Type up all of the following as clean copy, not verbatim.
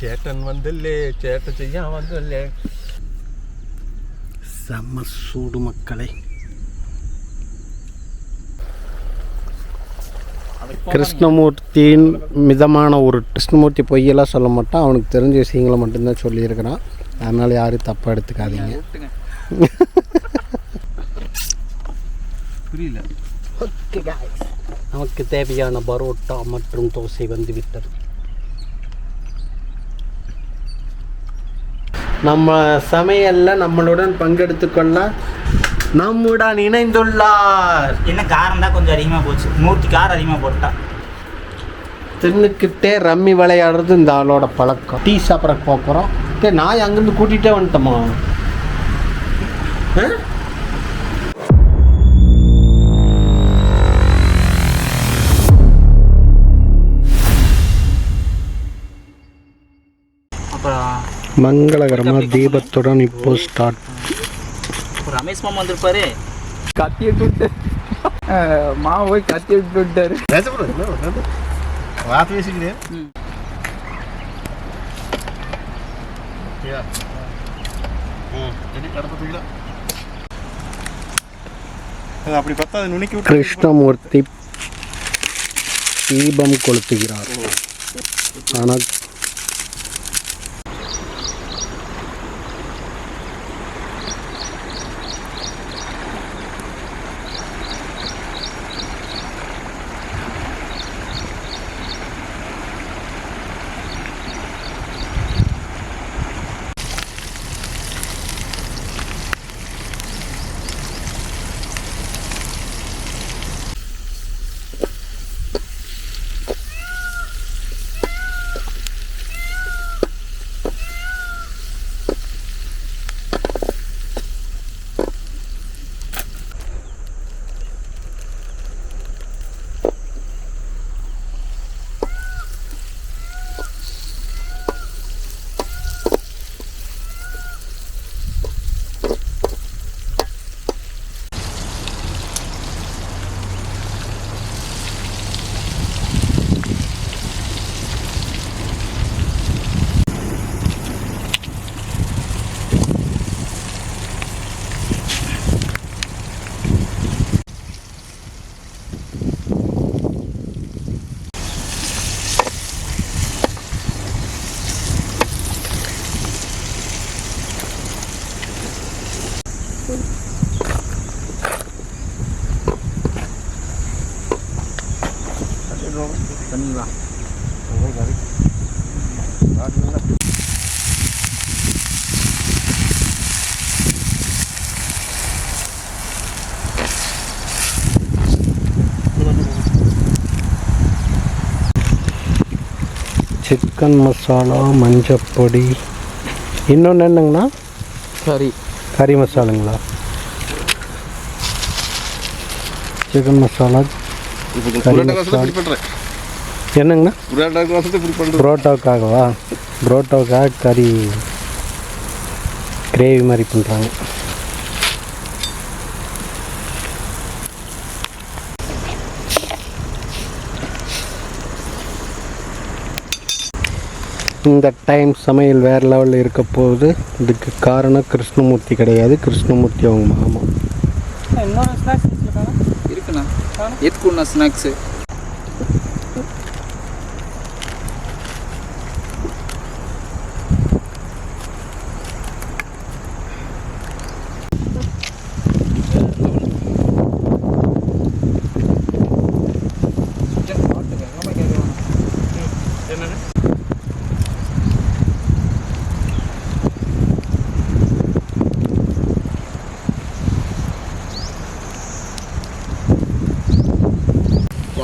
ചേട്ടൻ വന്നല്ലേ ചേട്ടൻ ചെയ്യാൻ വന്നല്ലേ. செம்ம சூடு மக்களே. கிருஷ்ணமூர்த்தியின் மிதமான ஒரு கிருஷ்ணமூர்த்தி பொய்யெல்லாம் சொல்ல மாட்டான், அவனுக்கு தெரிஞ்ச விஷயங்களை மட்டும்தான் சொல்லியிருக்கிறான். அதனால் யாரும் தப்பாக எடுத்துக்காதீங்க. புரியல. ஓகே गाइस, நமக்கு தேவையான பரோட்டா மற்றும் தோசை வந்து விட்டது. நம்ம சமையலில் நம்மளுடன் பங்கெடுத்துக்கொள்ள நம்முடன் இணைந்துள்ளார். என்ன காரம் தான் கொஞ்சம் அதிகமாக போச்சு, மூர்த்தி காரம் அதிகமாக போட்டா. தின்னுக்கிட்டே ரம்மி விளையாடுறது இந்த ஆளோட பழக்கம். டீ சாப்பிட்றக்கு போகிறோம். நான் அங்கேருந்து கூட்டிகிட்டே வந்துட்டோமா. மங்களகரமாக தீபத்துடன் இப்போ ஸ்டார்ட். ரமேஷ் மாமா வந்திருப்பாரு, கத்தி எடுத்து விட்டு மாமா போய் கத்தி எடுத்து விட்டாரு. கிருஷ்ணமூர்த்தி தீபம் கொளுத்துகிறார். ஆனால் சிக்கன் மசாலா, மஞ்சப்பொடி, இன்னொன்று என்னங்கண்ணா? கறி மசாலாங்களா? சிக்கன் மசாலா, கறி மசாலா. என்னங்கண்ணா? புரோட்டாவுக்காகவா? புரோட்டாவுக்காக கறி கிரேவி மாதிரி பண்ணுறாங்க. இந்த டைம் சமையல் வேறு லெவலில் இருக்க போகுது. இதுக்கு காரணம் கிருஷ்ணமூர்த்தி கிடையாது, கிருஷ்ணமூர்த்தி அவங்க மாமா. இன்னொரு ஸ்நாக்ஸ் இருக்குண்ணா, எதுக்குண்ணா ஸ்நாக்ஸு?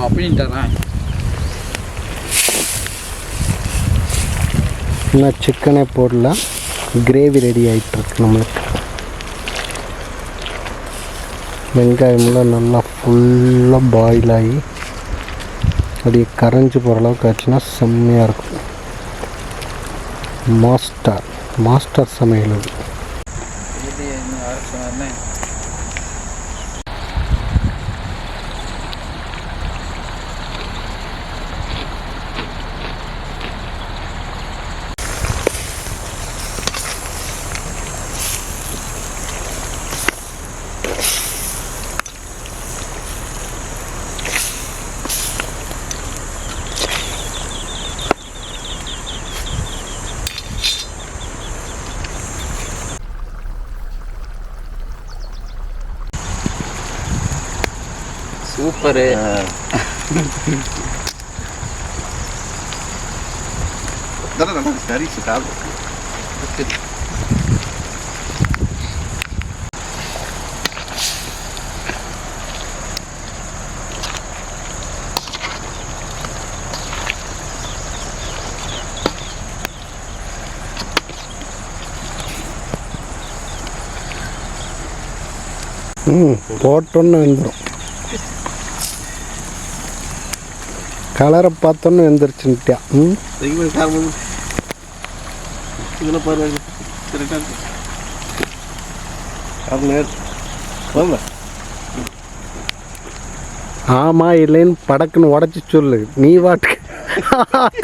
அப்படின்ட்டாரா? இன்னும் சிக்கனே போடலாம், கிரேவி ரெடி ஆகிட்டுருக்கு நம்மளுக்கு. வெங்காயமெல்லாம் நல்லா ஃபுல்லாக பாயில் ஆகி அப்படியே கரைஞ்சி போகிற அளவுக்கு ஆச்சுன்னா செம்மையாக இருக்கும். மாஸ்டர் சமையல் அது. சூப்பரு. கறி சாப்பிடு. போட்டோன்னு வெந்துடும். கலரை பார்த்தோன்னு வெந்துருச்சுன்ட்டியா. இதில் பாருங்க ஆமா இல்லைன்னு படக்குன்னு உடச்சி சொல்லு. நீ வாட்டுக்கு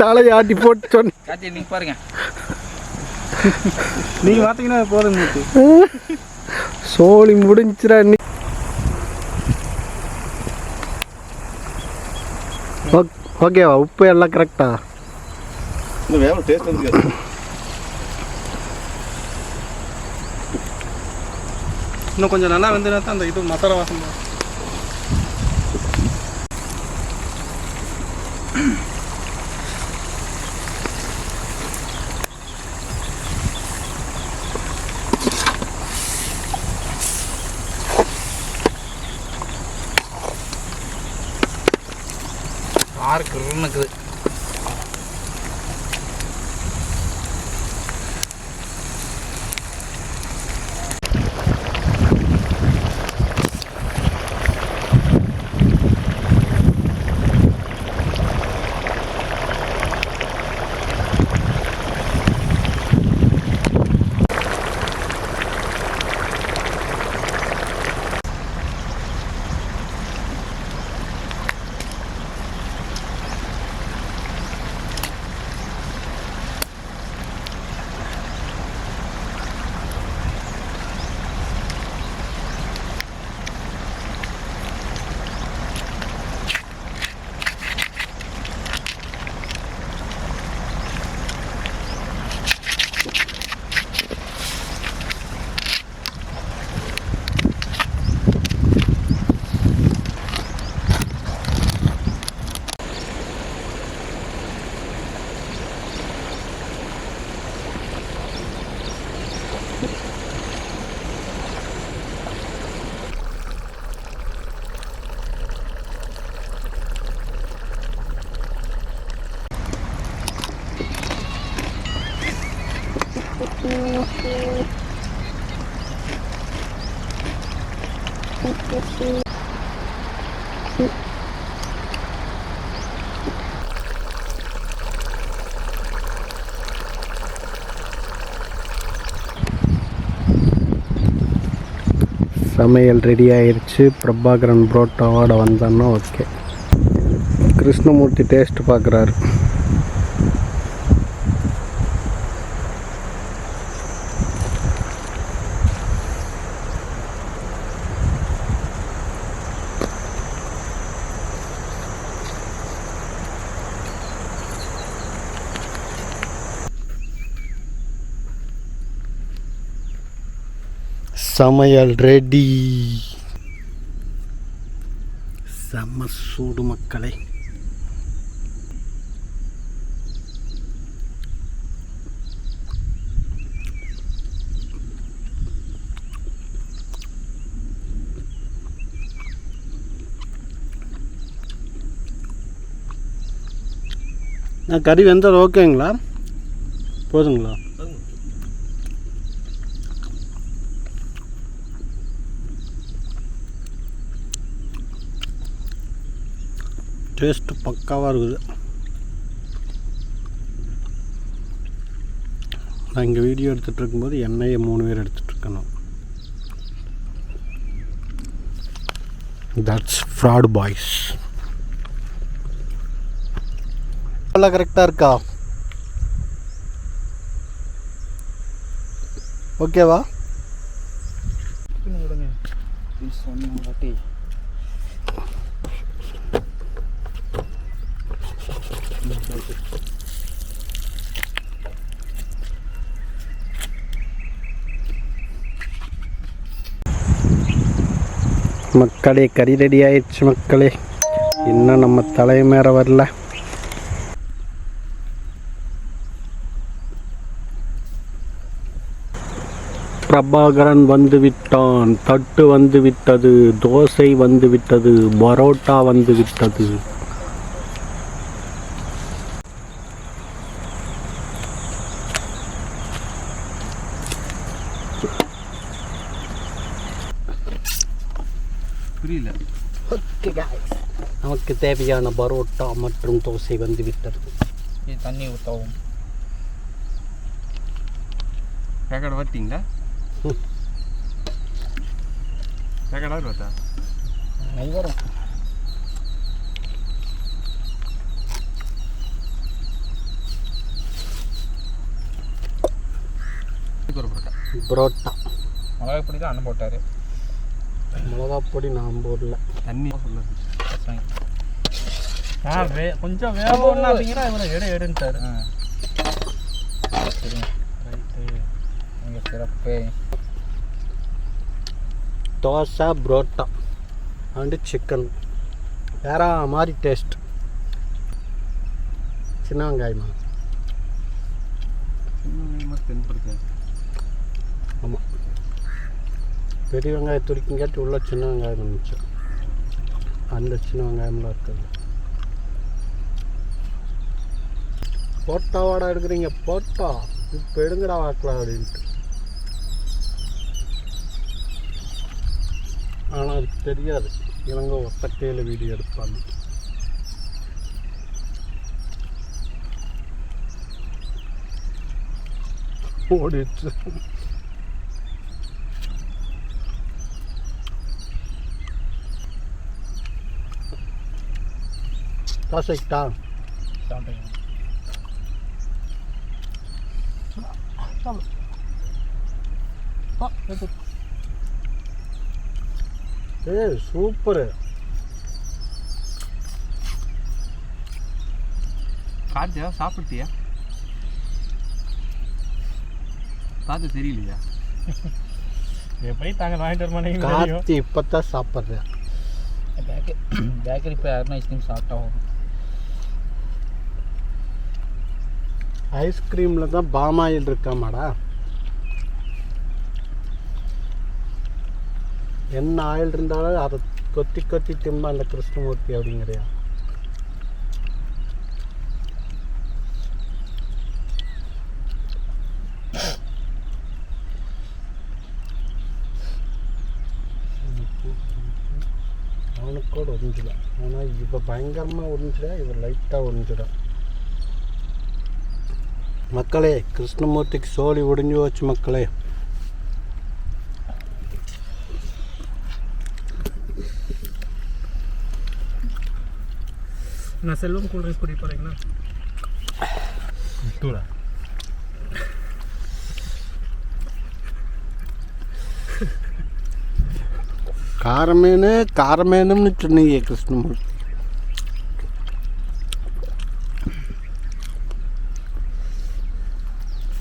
தலையாட்டி போட்டு சொன்ன. கார்த்தி நீங்க பாருங்க. நீங்கள் பார்த்தீங்கன்னா போதும். சோழி முடிஞ்சிடா. நீ ஓகேவா? உப்பு எல்லாம் கரெக்டா? இன்னும் வேலை டேஸ்ட் வந்து இன்னும் கொஞ்சம் நல்லா வந்துனா தான் அந்த இது மசாலா வாசம். ஆறுக்கு இருக்குது. சமையல் ரெடி ஆயிடுச்சு. பிரபாகரன் புரோட்டாவோட வந்தோன்னா ஓகே. கிருஷ்ணமூர்த்தி டேஸ்ட் பார்க்குறாரு. சமையல் ரெடி. செம்ம சூடு மக்களே. கறி வெந்தது ஓகேங்களா? போதுங்களா? டேஸ்ட்டு பக்காவாக இருக்குது. நான் இங்கே வீடியோ எடுத்துகிட்டு இருக்கும்போது எண்ணெயை 3 பேர் எடுத்துகிட்ருக்கணும். That's fraud boys. எல்லாம் கரெக்டாக இருக்கா? ஓகேவா? மக்களே கறி ரெடி ஆயிடுச்சு மக்களே. இன்னும் நம்ம தலைமேற வரல. பிரபாகரன் வந்து விட்டான். தட்டு வந்து விட்டது, தோசை வந்து விட்டது, பரோட்டா வந்து விட்டது. புரியல. ஓகே गाइस, நமக்கு தேவையான பரோட்டா மற்றும் தோசை வந்து விட்டது. இது தண்ணி ஊற்றவும். பேக்கெட் வரட்டிங்களா? பேக்கெட் ஆறு பார்த்தா நெய் வரும். பரோட்டா மிளகாய் பொடி தான் அண்ணன் போட்டார். மிளகாப்பொடி நான் போடல. தண்ணி சொல்லுது. கொஞ்சம் வேகம்னா அப்படிங்கிற இவரை எடுன்ட்டார். சரி ரைட்டு, நீங்கள் சிறப்பு. தோசை பரோட்டா அண்டு சிக்கன் வேற மாதிரி டேஸ்ட். சின்ன வெங்காயமா? தென்படுத்த. ஆமாம், பெரிய வெங்காயம் துடிக்குங்காட்டி உள்ள சின்ன வெங்காயம் இருந்துச்சு. அந்த சின்ன வெங்காயம்லாம் இருக்குது. போட்டா வாடா எடுக்கிறீங்க, போட்டா இப்போ எடுங்கடா வாக்கலாம் அப்படின்ட்டு. ஆனால் அதுக்கு தெரியாது இவங்க ஒத்தக்கையில் வீடியோ எடுப்பாங்க. ஓடிச்சு. காசைட்டா ஏய் சூப்பரு. கார்த்தியா சாப்பிட்டியா? பார்த்து தெரியலையா? எப்படி தாங்க வாங்கிட்டு வர மாட்டேங்க. கார்த்தி இப்போத்தான் சாப்பிட்றேன். பேக்கரி போய் யாருன்னா ஐஸ்கிரீம் சாப்பிட்டா ஐஸ்கிரீமில் தான் பாமாயில் இருக்காமாடா. என்ன ஆயில் இருந்தாலும் அதை கொத்தி கொத்தி திம்ப அந்த கிருஷ்ணமூர்த்தி அப்படிங்கிறியா? அவனுக்கு கூட உறிஞ்சிடும். ஆனால் இவ பயங்கரமாக உறிஞ்சிட, இவர் லைட்டாக உறிஞ்சிடும். மக்களே, கிருஷ்ணமூர்த்திக்கு சோழி ஒடிஞ்சு போச்சு மக்களே. நான் செல்வம் கூல் ட்ரிங்க்ஸ் கூட்டிகிட்டு போகிறீங்களா? டூரா காரமேனும்னு சொன்னீங்க கிருஷ்ணமூர்த்தி.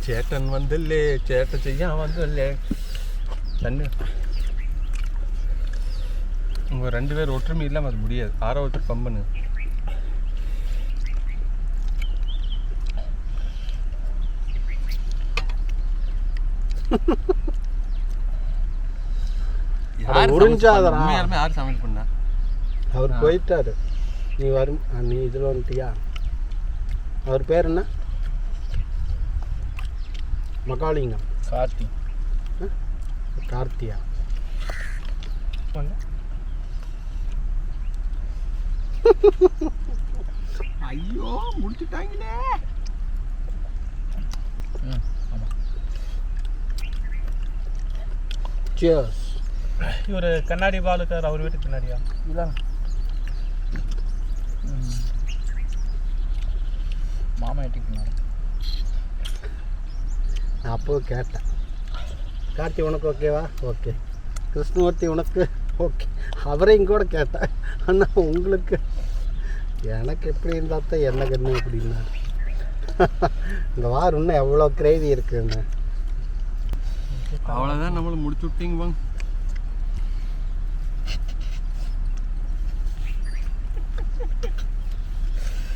ചേട്ടൻ വന്നല്ലേ, ചേട്ടൻ ചെയ്യാൻ വന്നല്ലേ. தண்ணி உங்கள் 2 பேர் ஒற்றுமை இல்லாமல் அது முடியாது. 6வது பம்பனு உறிஞ்சாதரா? உண்மையாலுமே யார் சமையல் பண்ணா? அவர் போயிட்டாரு. நீ வரும், நீ இதில் வந்துட்டியா? அவர் பேர் என்ன? மகாலிங்கம். கார்த்தி. கார்த்தியா? ஐயோ முடிச்சுட்டாங்களே. Cheers. இவர் கண்ணாடி பாலுக்கார், அவர் வீட்டுக்கு கண்ணாடியா? இல்லை, மாமா வீட்டுக்கு கண்ணாடி. நான் அப்போ கேட்டேன், கார்த்தி உனக்கு ஓகேவா? ஓகே. கிருஷ்ணமூர்த்தி உனக்கு ஓகே. அவரையும் கூட கேட்டேன். ஆனால் உங்களுக்கு எனக்கு எப்படி இருந்தால் தான் என்ன கண்ணு அப்படின்னா. இந்த வாரம் இன்னும் எவ்வளோ கிரேவி இருக்குன்னு. அவ்வளோதான், நம்மளை முடிச்சு விட்டீங்க வாங்க.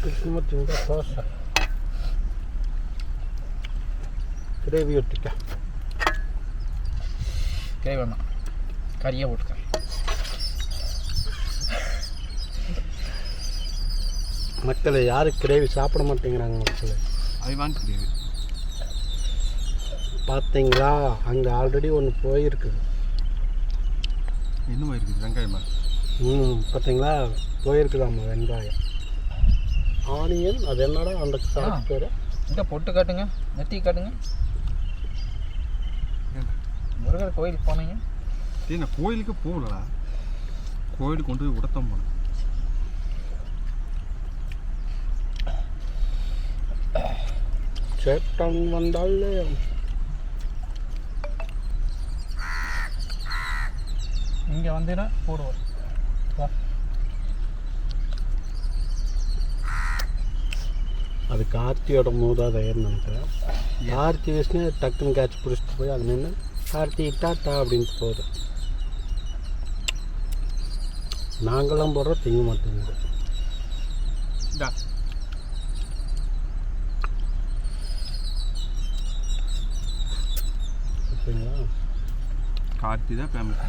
கிருஷ்ணமூர்த்தி தோசை கிரேவி ஒட்டிக்க. கிரேவி வேணாம், கறியை போட்டுக்க. மக்களை யாரும் கிரேவி சாப்பிட மாட்டேங்கிறாங்க மக்களை. I want gravy. பார்த்தீங்களா, அங்கே ஆல்ரெடி ஒன்று போயிருக்குது. இன்னும் இருக்குது வெங்காயமா? பார்த்தீங்களா, போயிருக்குதாம்மா வெங்காயம், ஆனியன். அது என்னடா அந்த சாப்பிட்டு பேர்? இங்கே பொட்டு காட்டுங்க, நெத்தி காட்டுங்க. முருகர் கோயிலுக்கு போனீங்க? நான் கோயிலுக்கு போகலடா, கோயிலுக்கு கொண்டு போய் உடத்தான் போனேன். சேட்டன் வந்தால் இங்கே வந்தீங்கன்னா போடுவோம். அது கார்த்தியோட மூதாதையர்னு நினைக்கிறேன். கார்த்தி வச்சுன்னு டக்குன்னு கேட்ச் பிடிச்சிட்டு போய் அது நின்று கார்த்தி டாட்டா அப்படின்ட்டு போகுது. நாங்களாம் போடுறோம், திங்க மாட்டேங்குது. ஓகேங்களா, கார்த்தி தான் ஃபேமஸ்.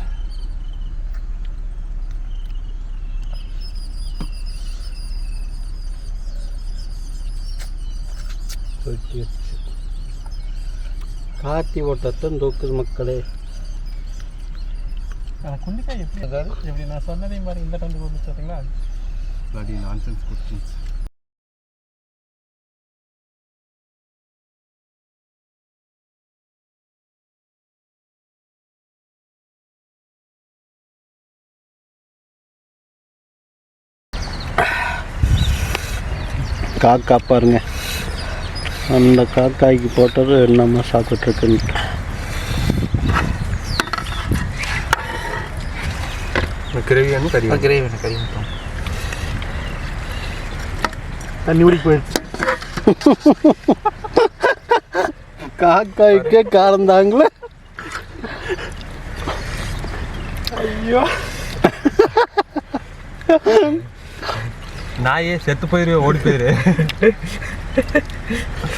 கார்த்தி ஓட்டத்தான் தூக்குது மக்களே. குண்டிக்காய் எப்படி நான் சொன்னதே மாதிரி இந்த டைம் கொண்டு பார்த்தீங்களா? bloody nonsense questions. காக்கா பாருங்க, அந்த காக்காய்க்கு போட்டது என்னம்மா சாப்பிட்டுருக்குன்னு. கிரேவி வேணும், கறி வேணும். கிரேவி வேணும், கறி மட்டும். தண்ணி ஊடி போயிடுச்சு. காக்காய்க்கே காரம் தாங்களே. ஐயோ, நாயே செத்து போயிரு, ஓடி போயிரு.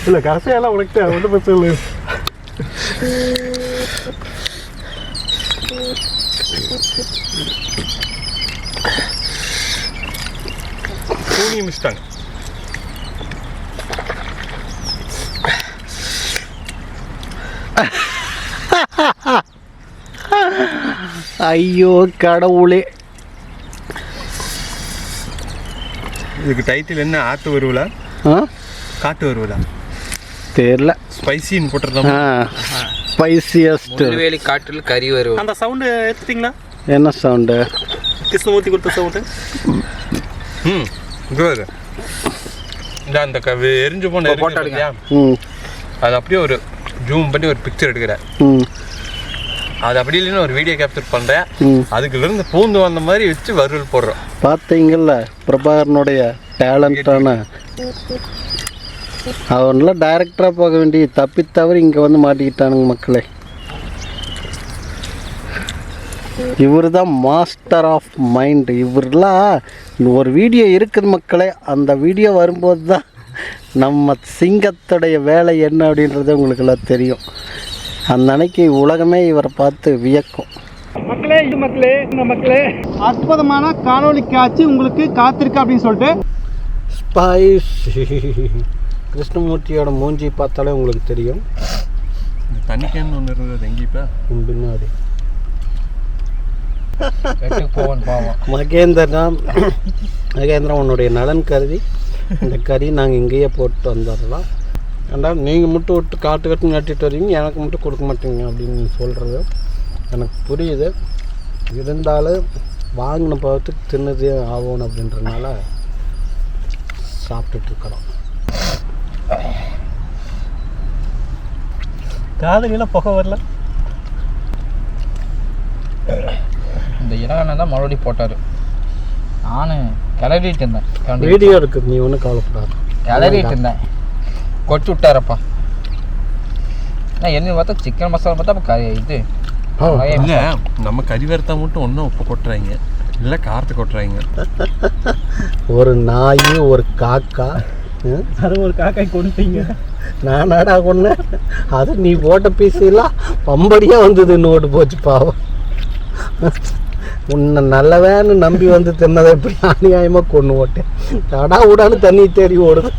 இல்லை கடைசியெல்லாம் உனக்கு ஒன்றும் பிரச்சனை இல்லை. பூனி மிஸ்டாங்க. ஐயோ கடவுளே, இதுக்கு டைட்டில் என்ன? ஆட்டு வருவலா, காட்டு வருவலா தெரியல. ஸ்பைசின்னு போட்டுருந்தோம். ஸ்பைசியஸ்ட் வேலி காட்டில் கறி வரும். அந்த சவுண்டு எடுத்துட்டிங்களா? என்ன சவுண்டு? கிருஷ்ணமூர்த்தி கொடுத்த சவுண்டு. குட். இந்த அந்த எரிஞ்சு போன போட்டோ எடுங்க. அது அப்படியே ஒரு ஜூம் பண்ணி ஒரு பிக்சர் எடுக்கிறேன். அது அப்படி இல்லைன்னு ஒரு வீடியோ கேப்சர் பண்ணுறேன். அதுக்குலேருந்து பூந்து வந்த மாதிரி வச்சு வறுவல் போடுறோம். பார்த்தீங்கல்ல பிரபாகரனுடைய டேலண்டான. அவன்லாம் டைரக்டராக போக வேண்டிய தப்பி தவறி இங்கே வந்து மாட்டிக்கிட்டானுங்க மக்களே. இவர் தான் மாஸ்டர் ஆஃப் மைண்ட். இவரெலாம் ஒரு வீடியோ இருக்குது மக்களே, அந்த வீடியோ வரும்போது தான் நம்ம சிங்கத்துடைய வேலை என்ன அப்படின்றது உங்களுக்கெல்லாம் தெரியும். அந்த அன்னைக்கு உலகமே இவரை பார்த்து வியக்கும். மக்களே, இது மக்களே, இந்த மக்களே அற்புதமான காணொளி காட்சி உங்களுக்கு காத்திருக்கு அப்படின்னு சொல்லிட்டு ஸ்பைஸ் கிருஷ்ணமூர்த்தியோட மூஞ்சி பார்த்தாலே உங்களுக்கு தெரியும். இந்த தண்ணி கேன் ஒன்று இருந்தது எங்கேப்பா பின்னாடி மகேந்திரன் உன்னுடைய நலன் கருதி இந்த கறி நாங்கள் இங்கேயே போட்டு வந்துடலாம். ஏண்டா நீங்கள் மட்டும் விட்டு காட்டு நட்டிட்டு வரீங்க, எனக்கு மட்டும் கொடுக்க மாட்டீங்க அப்படின்னு சொல்கிறது எனக்கு புரியுது. இருந்தாலும் வாங்கின பழத்துக்கு தின்னதே ஆகணும் அப்படின்றனால சாப்பிட்டுட்ருக்குறோம். காதலியில் புகை வரல. இந்த இடம் தான் மறுபடியும் போட்டார். நானும் கிளறிட்டு இருந்தேன். வீடியோ இருக்குது, நீ ஒன்றும் கவலைப்படாது. கிளறிட்டு இருந்தேன், கொட்டி விட்டாரப்பா. நான் என்ன பார்த்தா சிக்கன் மசாலா பார்த்தா இது இல்லை. நம்ம கறி வறுத்தா மட்டும் ஒன்றும் உப்பு கொட்டுறாங்க. இல்லை காரத்தை கொட்டுறாங்க. ஒரு நாய் ஒரு காக்கா. அது ஒரு காக்காய் கொண்டுட்டீங்க. நானாடா கொண்டு அது நீ போட்ட பீஸெல்லாம் பம்படியாக வந்தது நோட்டு போச்சு பாவம். உன்னை நல்லவேன்னு நம்பி வந்து தின்னதை எப்படி அநியாயமாக கொண்டு ஓட்டேன். தடா விடான்னு தண்ணி தேடி ஓடுது.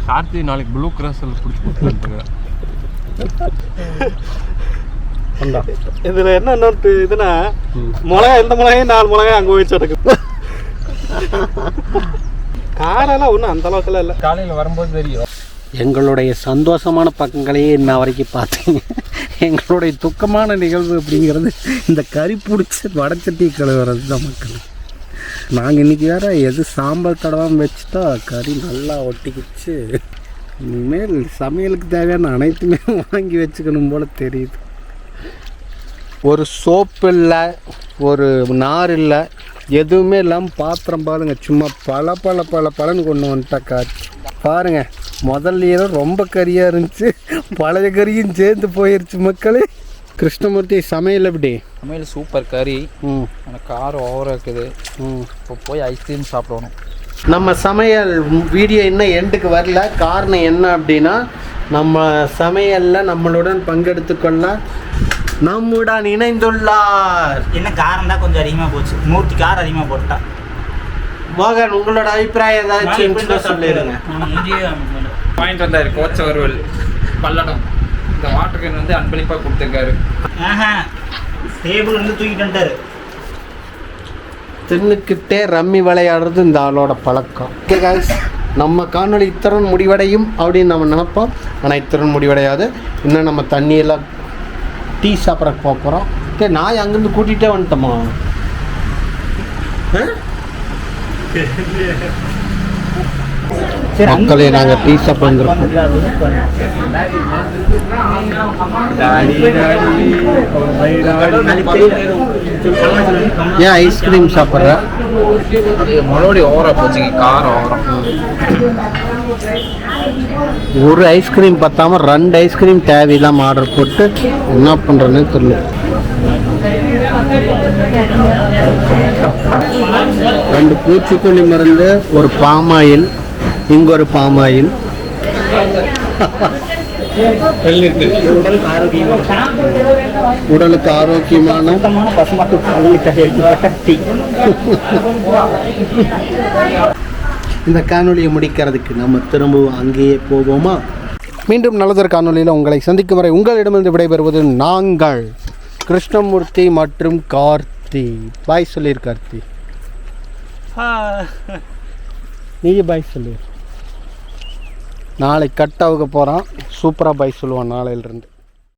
கார்த்தி நாளைக்கு ப்ளூ கிராஸில் பிடிச்சி கொடுத்துருக்காங்க. இதில் என்ன இதுனா மிளகாய் எந்த மிளகாயும் 4 மிளகாய் அங்கே போயிடுச்சு எனக்கு. காரெல்லாம் ஒன்றும் அந்த அளவுக்குலாம் இல்லை. காலையில் வரும்போது தெரியும். எங்களுடைய சந்தோஷமான பக்கங்களையே இன்ன வரைக்கும் பார்த்தீங்க. எங்களுடைய துக்கமான நிகழ்வு அப்படிங்கிறது இந்த கறி பிடிச்சி வடச்சட்டி கழுவுறது தான் மக்கள். நாங்கள் இன்றைக்கி வேறு எது சாம்பல் தடவாமல் வச்சுட்டா கறி நல்லா ஒட்டிக்கிச்சு. இனிமேல் சமையலுக்கு தேவையான அனைத்துமே வாங்கி வச்சுக்கணும் போல் தெரியுது. ஒரு சோப்பு இல்லை, ஒரு நார் இல்லை, எதுவுமே இல்லாமல் பாத்திரம் பாருங்க சும்மா பழன்னு கொண்டு வந்துட்டா காய்ச்சி பாருங்க. முதல்ல ரொம்ப கறியாக இருந்துச்சு, பழைய கறியும் சேர்ந்து போயிடுச்சு மக்களே. கிருஷ்ணமூர்த்தி சமையல் எப்படி? சமையல் சூப்பர் கறி. எனக்கு காரம் ஓவராக இருக்குது. இப்போ போய் ஐஸ்கிரீம் சாப்பிடணும். நம்ம சமையல் வீடியோ இன்னும் எண்டுக்கு வரல. காரணம் என்ன அப்படின்னா, நம்ம சமையலில் நம்மளுடன் பங்கெடுத்துக்கொள்ள நம்முடன் இணைந்துள்ளார். என்ன காரம் தான் கொஞ்சம் அதிகமாக போச்சு. மூர்த்தி காரம் அதிகமாக போட்டா. மோகன், உங்களோட அபிப்பிராயம் ஏதாச்சும் சொல்லிடுங்க. பாயிண்ட் வந்தாரு கோச்ச வறுவல் பல்லடம். இந்த வாட்டர் கேன் வந்து அன்பளிப்பாக கொடுத்துருக்காரு. டேபிள் வந்து தூக்கிட்டு வந்துட்டாரு. தின்னுக்கிட்டே ரம்மி விளையாடுறது இந்த ஆளோட பழக்கம். ஓகே காய்ஸ், நம்ம காணொலி இத்தனை முடிவடையும் அப்படின்னு நம்ம நினைப்போம். ஆனால் இத்தனை முடிவடையாது. இன்னும் நம்ம தண்ணியெல்லாம் டீ சாப்பிட்றக்கு போக போகிறோம். ஓகே, நாய் அங்கேருந்து கூட்டிகிட்டே வந்துட்டோமா? மக்களே, நாங்கள் டீ சாப்பிட வந்துருக்கோம். ஏன் ஐஸ்கிரீம் சாப்பிட்ற? மறுபடி ஓவராக போச்சுங்க, காரம் ஓவரம். ஒரு ஐஸ்கிரீம் பத்தாமல் 2 ஐஸ்கிரீம் தேவையில்லாமல் ஆர்டர் போட்டு என்ன பண்ணுறேன்னு தெரியல. 2 பூச்சிக்கொல்லி மருந்து, ஒரு பாமாயில், இங்கே ஒரு பாமாயில். உடலுக்கு ஆரோக்கியமான இந்த காணொலியை முடிக்கிறதுக்கு நம்ம திரும்பவும் அங்கேயே போவோமா? மீண்டும் நல்லதொரு காணொலியில் உங்களை சந்திக்கும் வரை உங்களிடமிருந்து விடைபெறுவது நாங்கள் கிருஷ்ணமூர்த்தி மற்றும் கார்த்தி. பாய் சொல்லிரு கார்த்தி. நீ பாய் சொல்லு. நாளைக்கு கட் ஆக போகிறான். சூப்பராக பாய் சொல்லுவான் நாளையிலிருந்து.